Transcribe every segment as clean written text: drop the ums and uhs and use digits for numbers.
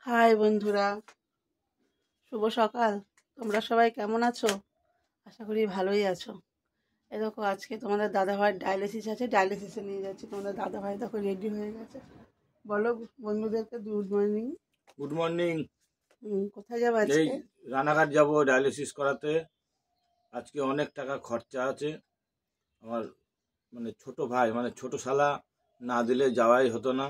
High বন্ধুরা, শুভ সকাল। তোমরা সবাই কেমন আছো? আশা করি ভালোই আছো। এই দেখো, আজকে তোমাদের দাদাভাইয়ের ডায়ালিসিস আছে, ডায়ালিসিসে নিয়ে যাচ্ছি। তোমাদের দাদাভাই দেখো রেডি হয়ে গেছে। বলো বন্ধুদেরকে গুড মর্নিং। Good morning. কোথায় যাবো এই আজকে? রানাঘাট যাব ডায়ালিসিস করাতে। আজকে অনেক টাকা খরচা আছে আমার, ছোট ভাই ছোট শালা না দিলে যাওয়াই হতো না।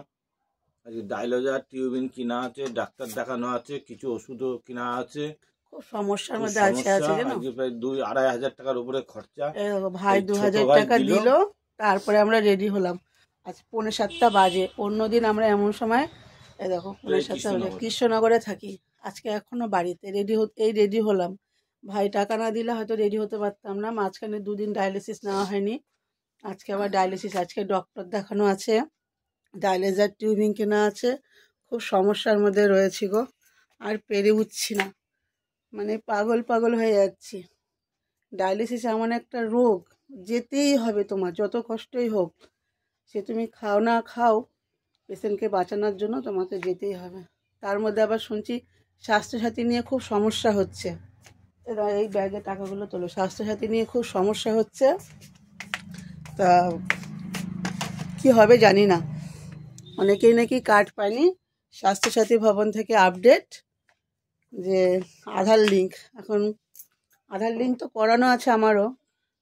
আজকে ডায়লজার টিউবিন কিনা আছে, ডাক্তার দেখানো আছে, কিছু ওষুধও কিনা আছে। খুব সমস্যার খুব মধ্যে আছে সমস্যা। জানো। আজকে প্রায় 2-2.5 হাজার টাকার উপরে খরচা। এই দেখো, ভাই এই ছোট 2000 ভাই টাকা দিল, তারপরে আমরা রেডি হলাম। আজ 6:45 বাজে। অন্যদিন আমরা এমন সময়, এই দেখো 7:45 বাজে, কৃষ্ণনগরে থাকি। আজকে এখনো বাড়িতে রেডি হলাম। ভাই টাকা না দিলে হয়তো রেডি হতে পারতাম না। মাঝখানে 2 দিন ডায়ালিসিস নেওয়া হয়নি। আজকে আবার ডায়ালিসিস, আজকে ডক্টর দেখানো আছে, ডায়ালিজার টিউবিং কেনা আছে। খুব সমস্যার মধ্যে রয়েছি গো, আর পেরে উঠছি না। পাগল পাগল হয়ে যাচ্ছি। ডায়ালিসিস এমন একটা রোগ, যেতেই হবে তোমার, যত কষ্টই হোক। সে তুমি খাও না খাও, পেশেন্টকে বাঁচানোর জন্য তোমাকে যেতেই হবে। তার মধ্যে আবার শুনছি স্বাস্থ্যসাথী নিয়ে খুব সমস্যা হচ্ছে। এরা এই ব্যাগে টাকাগুলো তোলো, স্বাস্থ্যসাথী নিয়ে খুব সমস্যা হচ্ছে। তা কি হবে জানি না। অনেকেই নাকি কার্ড পায়নি। স্বাস্থ্যসাথী ভবন থেকে আপডেট যে আধার লিঙ্ক, এখন আধার লিঙ্ক তো করানো আছে আমারও,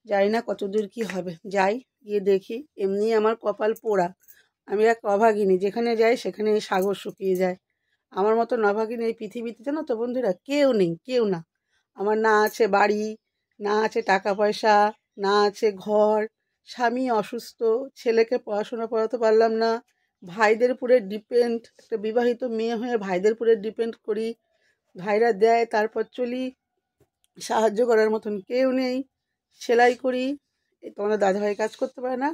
জানি না কতদূর কি হবে। যাই, গিয়ে দেখি। এমনি আমার কপাল পোড়া, আমি এক অভাগিনী, যেখানে যাই সেখানে এই সাগর শুকিয়ে যায়। আমার মতো অভাগিনী এই পৃথিবীতে জানো তো বন্ধুরা কেউ নেই, কেউ না। আমার না আছে বাড়ি, না আছে টাকা পয়সা, না আছে ঘর, স্বামী অসুস্থ, ছেলেকে পড়াশোনা পড়াতে পারলাম না, ভাইদের উপরে ডিপেন্ড, একটা বিবাহিত মেয়ে হয়ে ভাইদের উপরে ডিপেন্ড করি। ভাইরা দেয়, তারপর চলি। সাহায্য করার মতন কেউ নেই। সেলাই করি, তোমাদের দাদাভাই কাজ করতে পারে না।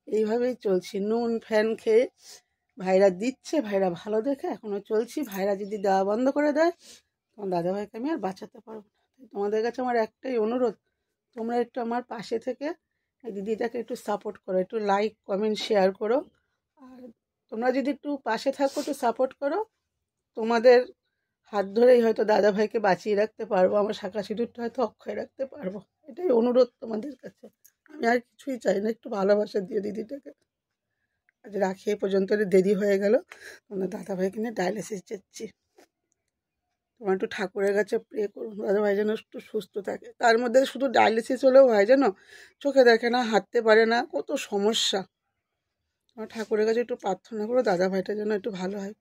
এইভাবেই চলছি, নুন ফ্যান খেয়ে। ভাইরা দিচ্ছে, ভাইরা ভালো দেখে এখনও চলছি। ভাইরা যদি দেওয়া বন্ধ করে দেয়, তোমার দাদাভাইকে আমি আর বাঁচাতে পারবো না। তোমাদের কাছে আমার একটাই অনুরোধ, তোমরা একটু আমার পাশে থেকে এই দিদিটাকে একটু সাপোর্ট করো, একটু লাইক কমেন্ট শেয়ার করো। আর তোমরা যদি একটু পাশে থাকো, একটু সাপোর্ট করো, তোমাদের হাত ধরেই হয়তো দাদাভাইকে বাঁচিয়ে রাখতে পারবো, আমার শাঁখা সিঁদুরটা হয়তো অক্ষয় রাখতে পারবো। এটাই অনুরোধ তোমাদের কাছে। আমি আর কিছুই চাই না, একটু ভালোবাসা দিও দিদিটাকে। আজ রাখি, এই পর্যন্ত দেরি হয়ে গেল। তোমার দাদাভাইকে নিয়ে ডায়ালিসিস যাচ্ছি। তোমার একটু ঠাকুরের কাছে প্রে করুন, দাদাভাই যেন একটু সুস্থ থাকে। তার মধ্যে শুধু ডায়ালিসিস হলেও হয় যেন, চোখে দেখে না, হাঁটতে পারে না, কত সমস্যা। আমার ঠাকুরের কাছে একটু প্রার্থনা করো দাদাভাইটা যেন একটু ভালো হয়।